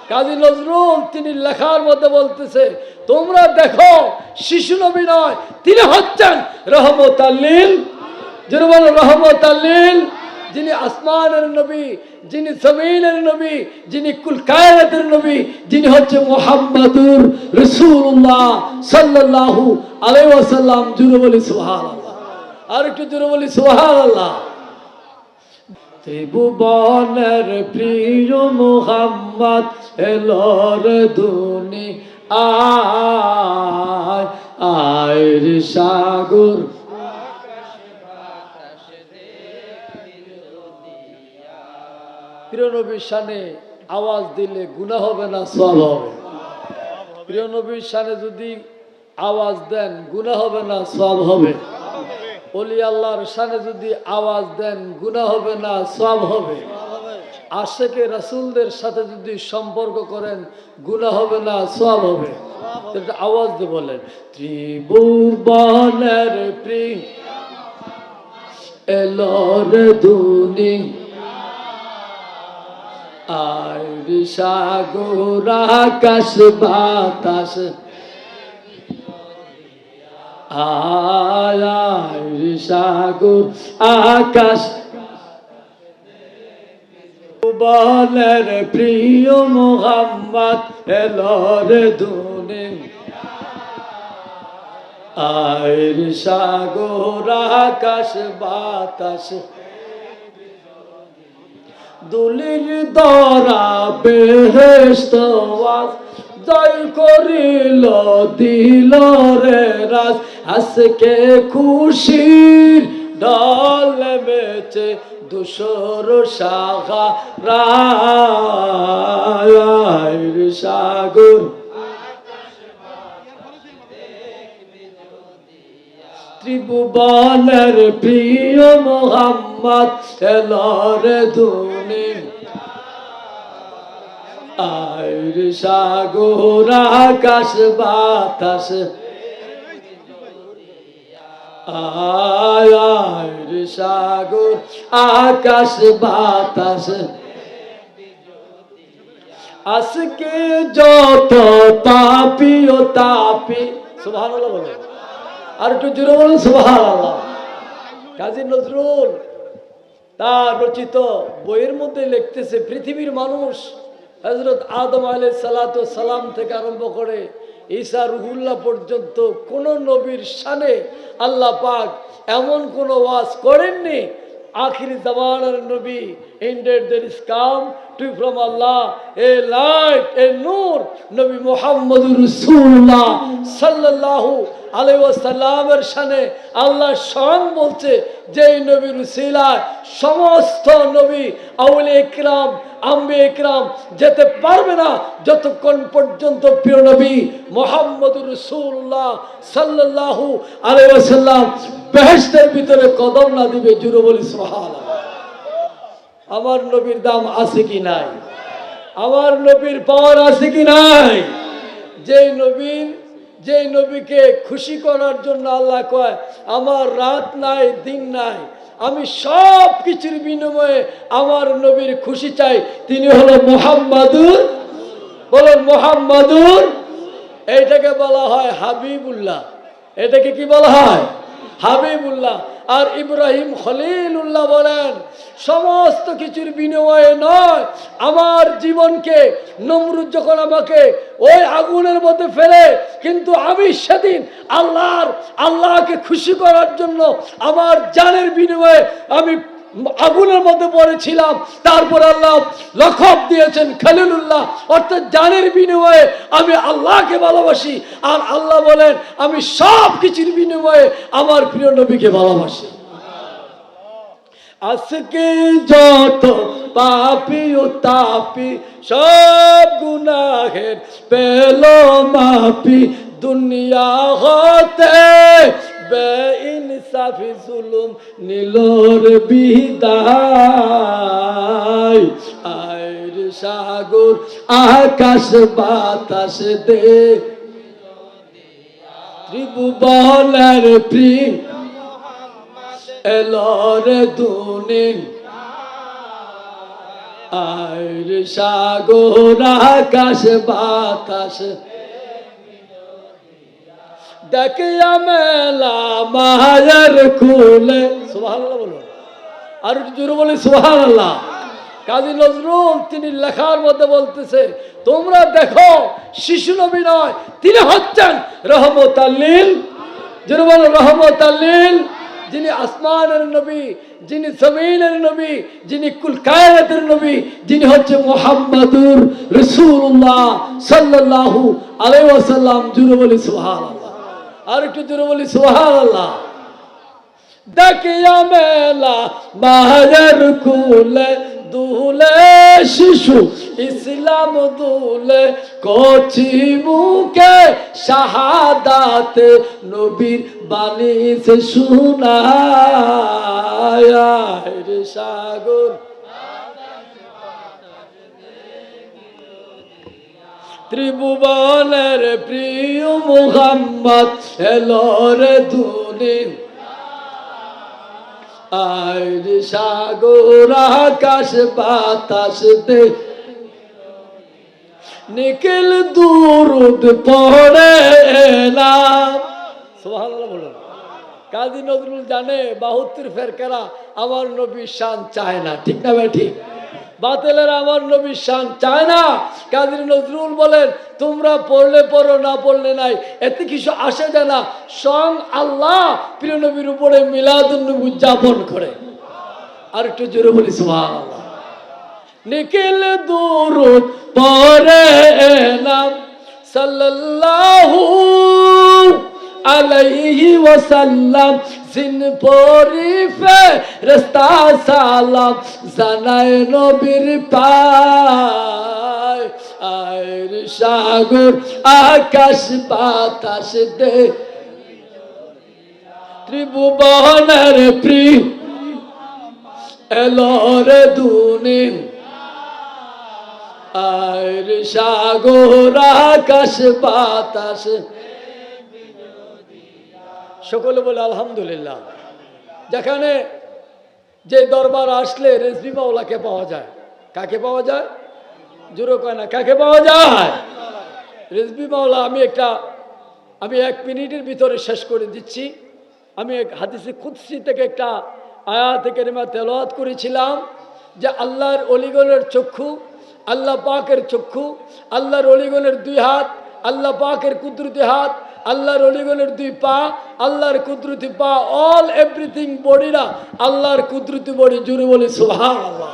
কাজী নজরুল তিনি লেখার মধ্যে বলতেছে, তোমরা দেখো শিশু নবী নয়, তিনি হচ্ছেন রহমতুল লিল, যারা বলে রহমতুল লিল, যিনি আসমানের নবী, যিনি জমিনের নবী, যিনি কুল কায়নাতের নবী, যিনি হচ্ছে মুহাম্মাদুর রাসূলুল্লাহ সাল্লাল্লাহু আলাইহি ওয়াসাল্লাম। জুড়ে বলি সুবহানাল্লাহ, আর একটু জুড়ে বলি সুবহানাল্লাহ। ত্রিভুবনের প্রিয় মুহাম্মদ এলোর দুনি আয়, আয়ের সাগর প্রিয় নবীর শানে আওয়াজ দিলে গুনাহ হবে না সওয়াব হবে? প্রিয় নবীর শানে যদি আওয়াজ দেন গুনাহ হবে না সওয়াব হবে? ওলি আল্লাহর শানে যদি আওয়াজ দেন গুনাহ হবে না সওয়াব হবে? আশেকে রাসূলদের সাথে যদি সম্পর্ক করেন গুনাহ হবে না সওয়াব হবে? এটা আওয়াজ দিয়ে বলেন, ত্রিভুবনের প্রিয় এলোর দুনি আয়ের সাগর আকাশ বাতাস আয়ের সাগর আকাশ বলের প্রিয় মুহাম্মদ এলোর দুনি আয়ের সাগর আকাশ বাতাস দুলির দরা বেহেশত জয় করিল দিল রে রাজ, আজকে খুশির ঢল বেচে দুশোর শাখা রায়ের সাগর ত্রিভুবনের প্রিয় মুহাম্মদ এলোর দুনি আয়ের সাগর আকাশ বাতাস আয়ের সাগর আকাশ বাতাস আজকে যত পাপী ও তাপী, সুবহানাল্লাহ বলে, আর একটু জোরে বলুন সুবহানাল্লাহ। কাজী নজরুল তার রচিত বইয়ের মধ্যে লিখতেছে, পৃথিবীর মানুষ হযরত আদম আলাইহিস সালাতু সালাম থেকে আরম্ভ করে ঈসা রুহুল্লাহ পর্যন্ত কোন নবীর শানে আল্লাহ পাক এমন কোন ওয়াজ করেননি। আখিরি জামানার নবী, indeed there is come to from Allah a light, a নূর, নবী মুহাম্মদুর রাসূলুল্লাহ সাল্লাল্লাহু আলাইহি ওয়াসাল্লামের শানে আল্লাহ স্বয়ং বলছে, যেই নবীর উসিলায় সমস্ত নবী আউলিয়া ইকরাম আম্বিয়া ইকরাম যেতে পারবে না যতক্ষণ পর্যন্ত প্রিয় নবী মুহাম্মদুর রাসূলুল্লাহ সাল্লাল্লাহু আলাইহি ওয়াসাল্লাম বেহেশতের ভিতরে কদম না দিবে। জুড়ে বলি সুবহানাল্লাহ। আমার নবীর দাম আছে কি নাই? আমার নবীর পাওয়ার আছে কি নাই? যেই নবীকে খুশি করার জন্য আল্লাহ কয়, আমার রাত নাই দিন নাই, আমি সব কিছুর বিনিময়ে আমার নবীর খুশি চাই, তিনি হলো মুহাম্মাদুর, বলেন মুহাম্মাদুর। এইটাকে বলা হয় হাবিবুল্লাহ। এটাকে কি বলা হয়? হাবিবুল্লাহ। আর ইব্রাহিম খলিলুল্লাহ বলেন, সমস্ত কিছুর বিনিময়ে নয়, আমার জীবনকে নমরুদ যখন আমাকে ওই আগুনের মধ্যে ফেলে, কিন্তু আমি সেদিন আল্লাহকে খুশি করার জন্য আমার জানের বিনিময়ে আমি আগুনের মধ্যে পড়েছিলাম। তারপর আল্লাহ লখব দিয়েছেন খলিলুল্লাহ, অর্থাৎ জানের বিনিময়ে আমি আল্লাহকে ভালোবাসি। আর আল্লাহ বলেন, আমি সব কিছুর বিনিময়ে আমার প্রিয় নবীকে ভালোবাসি। আজকে যত পাপী ও তাপী সব গুনাহের পেল মাপি, দুনিয়া হতে বেইনসাফি জুলুম নিলোর বিদায়, আয়ের সাগর আকাশ বাতাস দে ত্রিভুবনের প্রিয় এলোর দুনি আইর সাগর আকাশ বাতাস দেখিয়া মেলা মায়ের কুলে। সুবহানাল্লাহ বলুন, আর একটু জোরে বলি সুবহানাল্লাহ। কাজী নজরুল তিনি লেখার মধ্যে বলতেছে, তোমরা দেখো শিশু নবী নয়, তিনি হচ্ছেন রহমতাল লিল, জোরে বলো রহমতাল লিল, যিনি আসমানের নবী, যিনি জমিনের নবী, যিনি কুল কায়নাতের নবী, যিনি হচ্ছে মুহাম্মাদুর রাসূলুল্লাহ সাল্লাল্লাহু আলাইহি ওয়াসাল্লাম। জোরে বলি সুবহানাল্লাহ, আর একটু জোরে বলি সুবহানাল্লাহ। দেখিয়া মেলা মায়ের কুলে দুলে শিশু ইসলাম দুলে, কচি মুখে শাহাদাত নবীর বাণী সে শুনায়। রে সাগর ত্রিভুবনের প্রিয় মুহাম্মদ এলো রে দুনিয়া। আইর সাগর আকাশ বাতাস দে নিখিল দুরুদ পড়ে এলাম। সুবহানাল্লাহ বলুন। কাজী নজরুল জানে 72 ফেরকারা আমার নবীর শান চায় না, ঠিক না ভাই? ঠিক। বাতিলের আমার নবীর শান চায় না। কাজী নজরুল বলেন, তোমরা পড়লে পড়ো, না পড়লে নাই, এতে কিছু আসে যায় না। স্বয়ং আল্লাহ প্রিয় নবীর উপরে মিলাদুন নবী উদযাপন করে। আর একটু জোরে বলি সুবহানাল্লাহ। নিখিল দুরুদ পড়ে এলাম সাল্লাল্লাহু আলাইহি ওয়াসাল্লাম, জিন পরিফে রাস্তা সালাম জানায় নবীর পায়। আইর সাগর আকাশ বাতাস দে ত্রিভুবনের প্রিয় এলো রে দুনিয়া। আইর সাগর আকাশ বাতাস। সকলে বলে আলহামদুলিল্লাহ। যেখানে যে দরবার আসলে রেজবি মাওলাকে পাওয়া যায়। কাকে পাওয়া যায়? জোরে কয় না, কাকে পাওয়া যায়? রেজবি মাওলা। আমি 1 মিনিটের ভিতরে শেষ করে দিচ্ছি। আমি এক হাদিসে কুদসি থেকে একটা আয়াতে কারিমা তেলাওয়াত করেছিলাম যে আল্লাহর অলিগণের চক্ষু, আল্লাহ পাকের চক্ষু, আল্লাহর অলিগণের 2 হাত, আল্লাহ পাকের কুদরতি হাত, আল্লাহর অলিগণের 2 পা, আল্লাহর কুদরতি পা, অল এভরিথিং বডিরা আল্লাহর কুদরতি বডি। জোরে বলি সুবহানাল্লাহ।